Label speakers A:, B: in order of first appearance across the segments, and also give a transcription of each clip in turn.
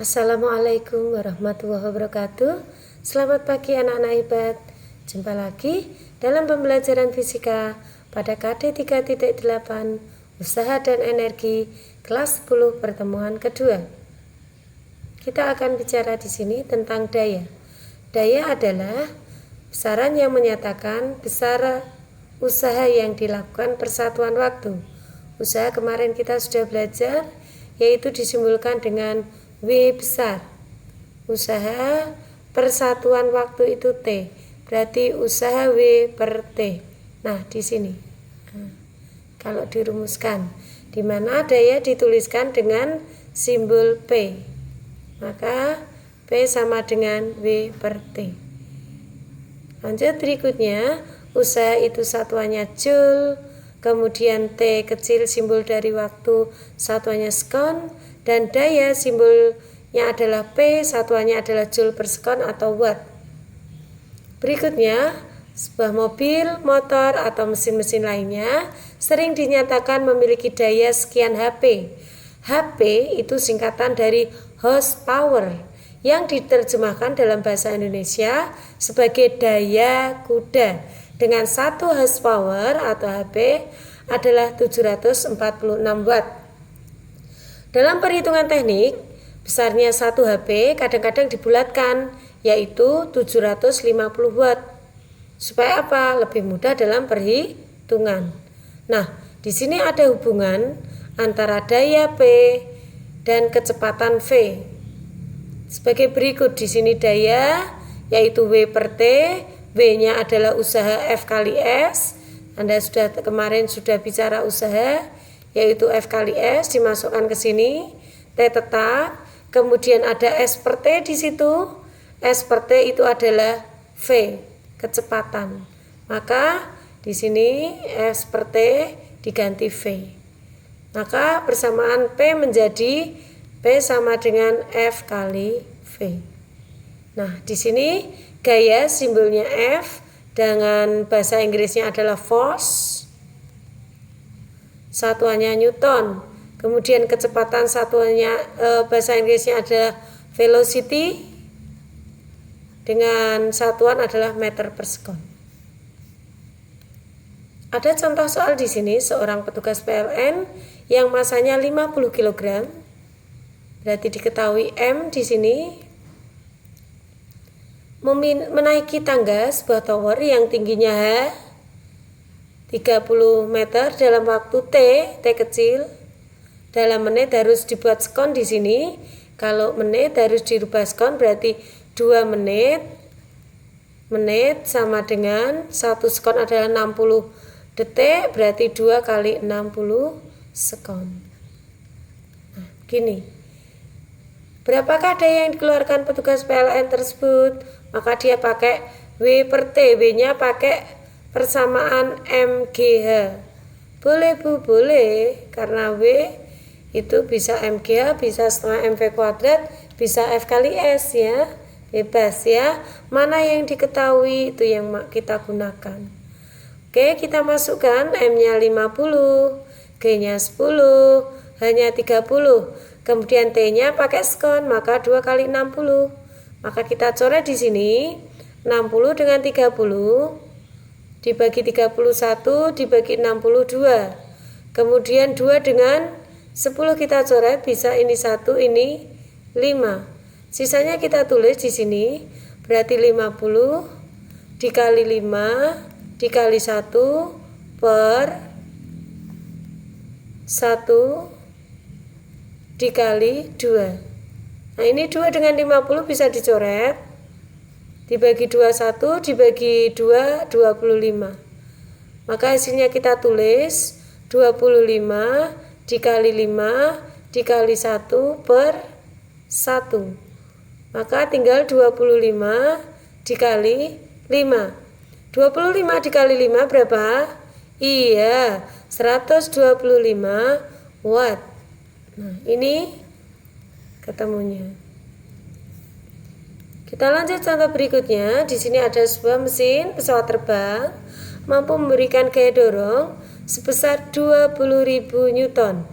A: Assalamualaikum warahmatullahi wabarakatuh. Selamat pagi anak-anak hebat. Jumpa lagi dalam pembelajaran fisika pada KD 3.8 Usaha dan Energi kelas 10 pertemuan kedua. Kita akan bicara di sini tentang daya. Daya adalah besaran yang menyatakan besar usaha yang dilakukan per satuan waktu. Usaha kemarin kita sudah belajar, yaitu disimbolkan dengan W besar. Usaha per satuan waktu itu T, berarti usaha W per T. Nah, di sini kalau dirumuskan, di mana daya dituliskan dengan simbol P, maka P sama dengan W per T. Lanjut berikutnya, usaha itu satuannya Joule, kemudian T kecil simbol dari waktu, satuannya sekon, dan daya simbolnya adalah P, satuannya adalah Joule per sekon atau watt. Berikutnya, sebuah mobil, motor, atau mesin-mesin lainnya sering dinyatakan memiliki daya sekian HP. HP itu singkatan dari horsepower yang diterjemahkan dalam bahasa Indonesia sebagai daya kuda, dengan 1 horsepower atau HP adalah 746 watt. Dalam perhitungan teknik, besarnya 1 HP kadang-kadang dibulatkan, yaitu 750 watt. Supaya apa? Lebih mudah dalam perhitungan. Nah, di sini ada hubungan antara daya P dan kecepatan V. Sebagai berikut, di sini daya yaitu W per T, W-nya adalah usaha F kali S. Anda kemarin sudah bicara usaha, yaitu F kali S dimasukkan ke sini, T tetap, kemudian ada S per T di situ. S per T itu adalah V, kecepatan. Maka di sini S per T diganti V. Maka persamaan P menjadi P sama dengan F kali V. Nah, di sini gaya simbolnya F, dengan bahasa Inggrisnya adalah force, satuannya Newton. Kemudian kecepatan satuannya bahasa Inggrisnya adalah velocity, dengan satuan adalah meter per sekon. Ada contoh soal di sini, seorang petugas PLN yang masanya 50 kg, berarti diketahui M di sini, menaiki tangga sebuah tower yang tingginya H 30 meter dalam waktu T kecil. Dalam menit harus dibuat sekon di sini. Kalau menit harus dirubah sekon, berarti 2 menit. Menit sama dengan 1 sekon adalah 60 detik, berarti 2 kali 60 sekon. Nah, gini. Berapakah daya yang dikeluarkan petugas PLN tersebut? Maka dia pakai W per T. W-nya pakai persamaan MGH. Boleh Bu, boleh, karena W itu bisa MGH, bisa setengah MV kuadrat, bisa F kali S ya. Bebas ya. Mana yang diketahui itu yang kita gunakan. Oke, kita masukkan M-nya 50, G-nya 10, H-nya 30. Kemudian T-nya pakai sekon, maka 2 kali 60. Maka kita coret di sini 60 dengan 30 dibagi 31 dibagi 62. Kemudian 2 dengan 10 kita coret, bisa ini 1, ini 5. Sisanya kita tulis di sini, berarti 50 dikali 5 dikali 1 per 1 dikali 2. Nah, ini 2 dengan 50 bisa dicoret, dibagi 21 dibagi 2 25. Maka hasilnya kita tulis 25 dikali 5 dikali 1 per 1. Maka tinggal 25 dikali 5. 25 dikali 5 berapa? Iya, 125 watt. Nah, ini ketemunya. Kita lanjut contoh berikutnya. Di sini ada sebuah mesin pesawat terbang mampu memberikan gaya dorong sebesar 20.000 Newton.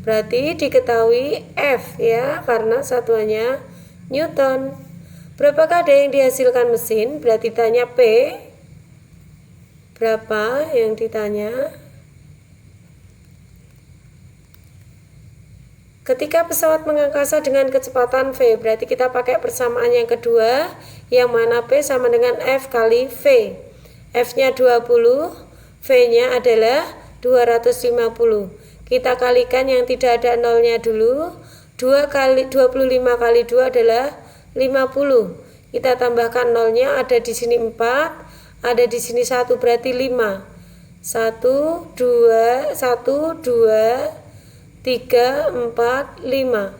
A: Berarti diketahui F ya, karena satuannya Newton. Berapakah daya yang dihasilkan mesin? Berarti tanya P. Berapa yang ditanya? Ketika pesawat mengangkasa dengan kecepatan V, berarti kita pakai persamaan yang kedua, yang mana P sama dengan F kali V. F-nya 20, V-nya adalah 250. Kita kalikan yang tidak ada nolnya dulu. 25 kali 2 adalah 50. Kita tambahkan nolnya, ada di sini 4, ada di sini 1, berarti 5. 1, 2, 3, 4, 5.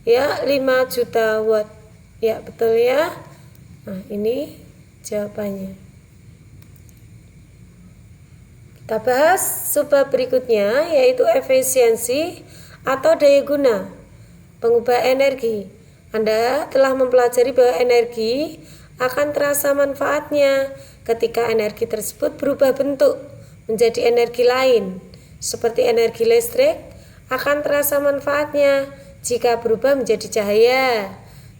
A: Ya, 5 juta watt. Ya, betul ya. Nah, ini jawabannya. Kita bahas subbab berikutnya, yaitu efisiensi atau daya guna pengubah energi. Anda telah mempelajari bahwa energi akan terasa manfaatnya ketika energi tersebut berubah bentuk menjadi energi lain. Seperti energi listrik akan terasa manfaatnya jika berubah menjadi cahaya,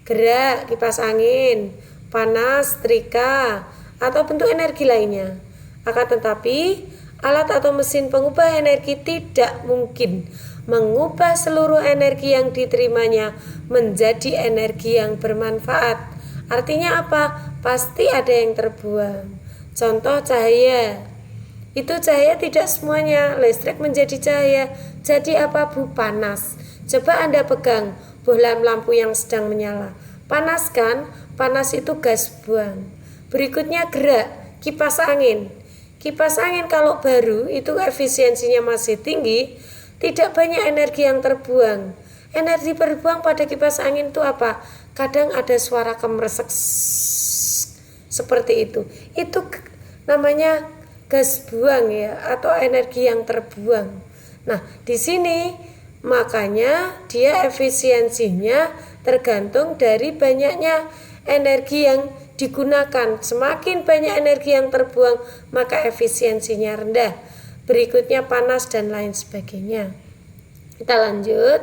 A: gerak, kipas angin, panas, setrika, atau bentuk energi lainnya. Akan tetapi, alat atau mesin pengubah energi tidak mungkin mengubah seluruh energi yang diterimanya menjadi energi yang bermanfaat. Artinya apa? Pasti ada yang terbuang. Contoh cahaya. Itu cahaya tidak semuanya, listrik menjadi cahaya. Jadi apa Bu? Panas. Coba Anda pegang bohlam lampu yang sedang menyala. Panas kan? Panas itu gas buang. Berikutnya gerak, kipas angin. Kipas angin kalau baru itu efisiensinya masih tinggi, tidak banyak energi yang terbuang. Energi terbuang pada kipas angin itu apa? Kadang ada suara kemeresek seperti itu. Itu namanya gas buang ya, atau energi yang terbuang. Nah, di sini makanya dia efisiensinya tergantung dari banyaknya energi yang digunakan. Semakin banyak energi yang terbuang, maka efisiensinya rendah. Berikutnya panas dan lain sebagainya. Kita lanjut.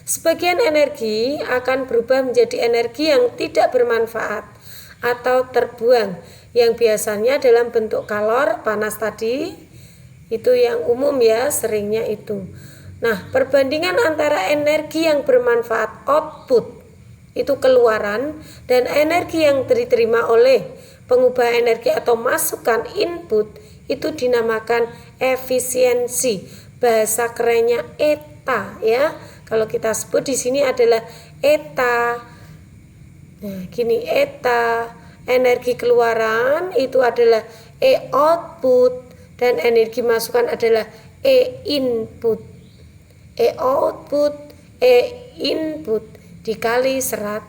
A: Sebagian energi akan berubah menjadi energi yang tidak bermanfaat atau terbuang, yang biasanya dalam bentuk kalor, panas tadi, itu yang umum ya, seringnya itu. Nah, perbandingan antara energi yang bermanfaat output, itu keluaran, dan energi yang diterima oleh pengubah energi atau masukan input, itu dinamakan efisiensi. Bahasa kerennya ETA ya. Kalau kita sebut di sini adalah ETA. Nah, gini, ETA, energi keluaran itu adalah E output, dan energi masukan adalah E input. E output, E input dikali 100%.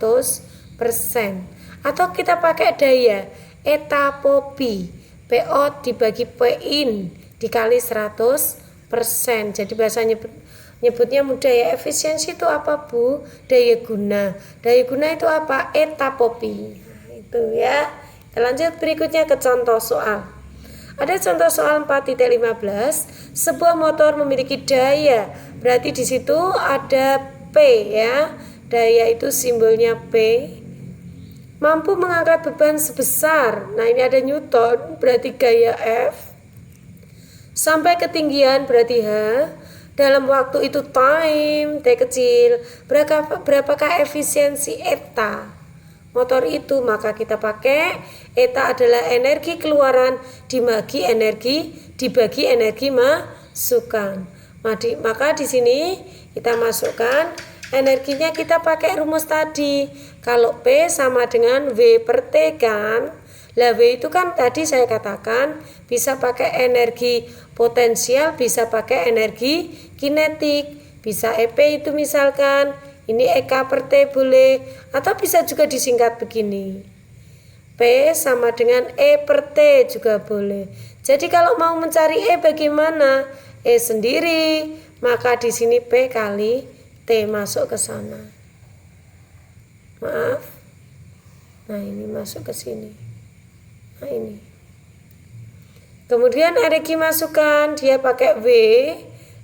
A: Atau kita pakai daya, ETA POPI, PO dibagi PIN dikali 100%. Jadi bahasanya nyebutnya mudah ya. Efisiensi itu apa Bu? Daya guna. Daya guna itu apa? ETA POPI. Nah, itu ya. Kita lanjut berikutnya ke contoh soal. Ada contoh soal 4.15. Sebuah motor memiliki daya. Berarti di situ ada P ya. Daya itu simbolnya P. Mampu mengangkat beban sebesar. Nah, ini ada Newton, berarti gaya F. Sampai ketinggian berarti H. Dalam waktu itu time, T kecil. Berapakah efisiensi ETA motor itu? Maka kita pakai ETA adalah energi keluaran dibagi energi masukan. Maka di sini kita masukkan energinya, kita pakai rumus tadi. Kalau P sama dengan V per T kan. Lah W itu kan tadi saya katakan bisa pakai energi potensial, bisa pakai energi kinetik, bisa EP itu misalkan, ini EK per T boleh, atau bisa juga disingkat begini. P sama dengan E per T juga boleh. Jadi kalau mau mencari E bagaimana? E sendiri, maka di sini P kali T masuk ke sana. Maaf. Nah, ini masuk ke sini. Nah, ini. Kemudian energi masukan dia pakai W.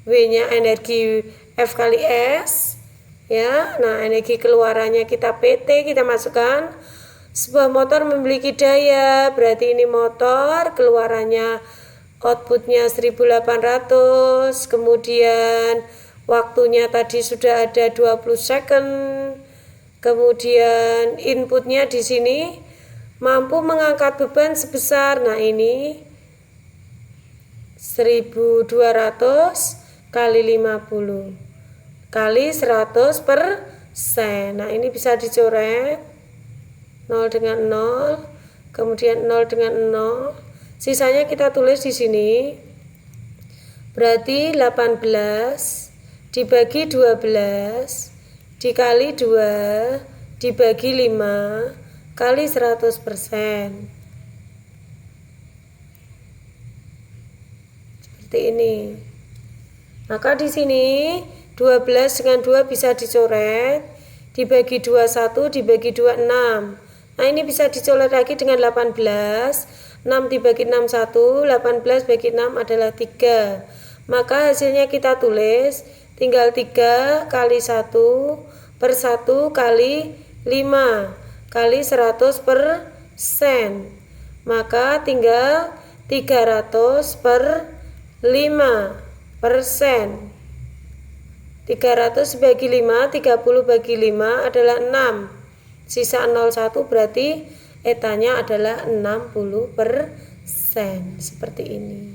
A: W-nya energi F kali S ya. Nah, energi keluarannya kita PT, kita masukkan. Sebuah motor memiliki daya, berarti ini motor keluarannya outputnya 1800, kemudian waktunya tadi sudah ada 20 second, kemudian inputnya di sini mampu mengangkat beban sebesar, nah ini 1200 kali 50 kali 100%. Nah, ini bisa dicoret 0 dengan 0, kemudian 0 dengan 0. Sisanya kita tulis di sini. Berarti 18 dibagi 12 dikali 2 dibagi 5 kali 100%. Seperti ini. Maka di sini 12 dengan 2 bisa dicoret, dibagi 21 dibagi 26. Nah, ini bisa dicoret lagi dengan 18. 6 dibagi 6 1, 18 bagi 6 adalah 3. Maka hasilnya kita tulis tinggal 3 kali 1 per 1 kali 5 kali 100%. Maka tinggal 300 per 5%. 300 bagi 5, 30 bagi 5 adalah 6. Sisa 01 berarti etanya adalah 60%. Seperti ini.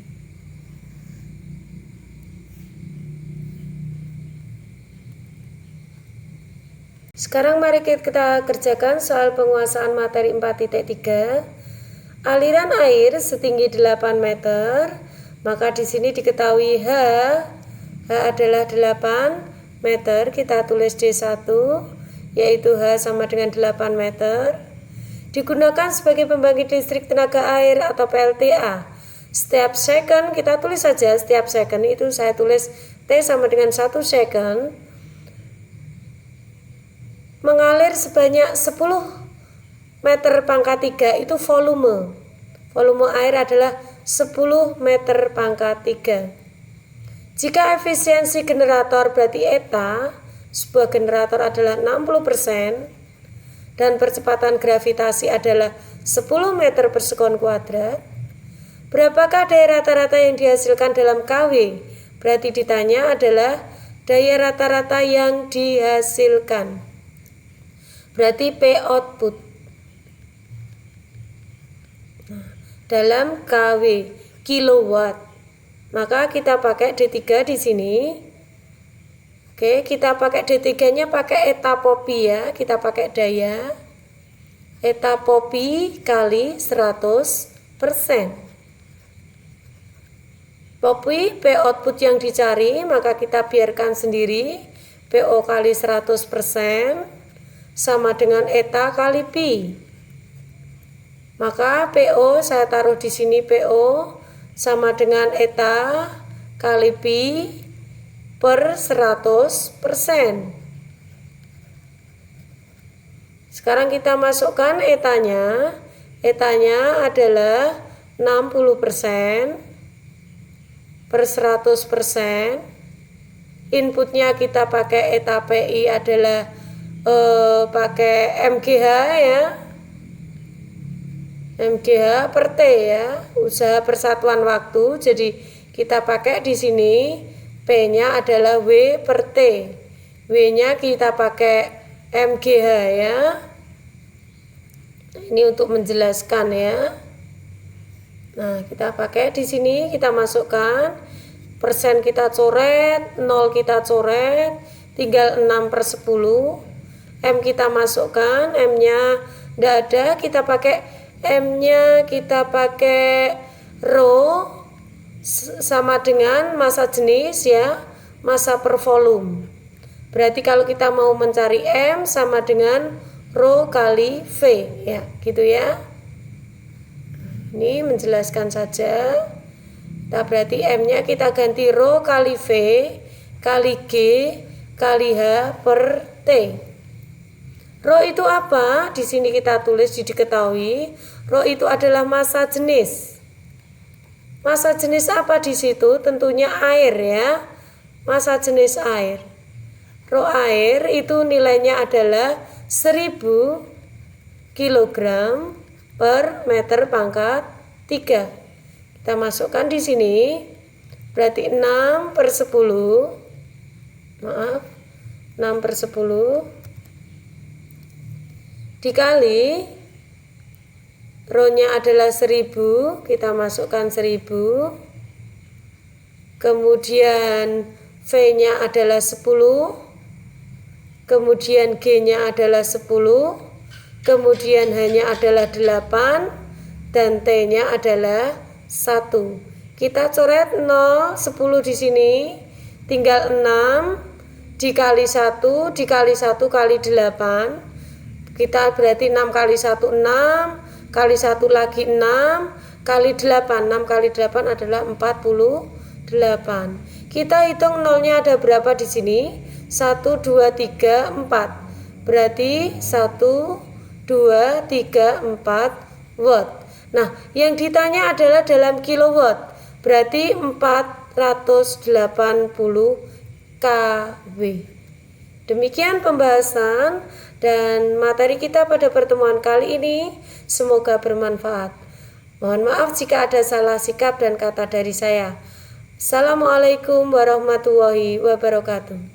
A: Sekarang mari kita kerjakan soal penguasaan materi 4.3. Aliran air setinggi 8 meter. Maka di sini diketahui H adalah 8 meter. Kita tulis D1, yaitu H sama dengan 8 meter. Digunakan sebagai pembangkit listrik tenaga air atau PLTA. Setiap second, kita tulis saja setiap second itu saya tulis T sama dengan 1 second. Mengalir sebanyak 10 meter pangkat 3 itu volume. Volume air adalah 10 meter pangkat 3. Jika efisiensi generator berarti eta, sebuah generator adalah 60% dan percepatan gravitasi adalah 10 meter per sekon kuadrat, berapakah daya rata-rata yang dihasilkan dalam kW? Berarti ditanya adalah daya rata-rata yang dihasilkan. Berarti P output. Nah, dalam kW, kilowatt. Maka kita pakai D3 di sini. Oke, kita pakai D3-nya pakai eta popi ya. Kita pakai daya eta popi kali 100%. Popi P output yang dicari, maka kita biarkan sendiri. PO kali 100% sama dengan eta kali pi. Maka PO saya taruh di sini, PO sama dengan eta kali pi per 100%. Sekarang kita masukkan etanya. Etanya adalah 60% per 100%. Inputnya kita pakai eta PI adalah pakai MGH ya, MGH per T ya, usaha persatuan waktu. Jadi kita pakai di sini P-nya adalah W per T, W-nya kita pakai MGH ya. Ini untuk menjelaskan ya. Nah, kita pakai di sini, kita masukkan persen, kita coret, 0 kita coret, tinggal 6/10. M kita masukkan, M-nya tidak ada, kita pakai M-nya, kita pakai rho sama dengan massa jenis ya, massa per volume. Berarti kalau kita mau mencari M sama dengan rho kali V ya, gitu ya. Ini menjelaskan saja. Nah, berarti M-nya kita ganti rho kali V kali G kali H per T. Rho itu apa? Di sini kita tulis diketahui. Rho itu adalah massa jenis. Massa jenis apa di situ? Tentunya air ya. Massa jenis air. Rho air itu nilainya adalah 1000 kg per meter pangkat 3. Kita masukkan di sini. Berarti 6/10. Maaf. 6/10 dikali rho-nya adalah 1000, kita masukkan 1000. Kemudian V-nya adalah 10. Kemudian G-nya adalah 10. Kemudian H-nya adalah 8 dan T-nya adalah 1. Kita coret 0, 10 di sini. Tinggal 6 dikali 1 dikali 1 kali 8. Kita berarti 6 kali 1 6, kali 1 lagi 6, kali 8. 6 kali 8 adalah 48. Kita hitung nolnya ada berapa di sini? 1, 2, 3, 4. Berarti 1, 2, 3, 4 watt. Nah, yang ditanya adalah dalam kilowatt. Berarti 480 kW. Demikian pembahasan dan materi kita pada pertemuan kali ini. Semoga bermanfaat. Mohon maaf jika ada salah sikap dan kata dari saya. Assalamualaikum warahmatullahi wabarakatuh.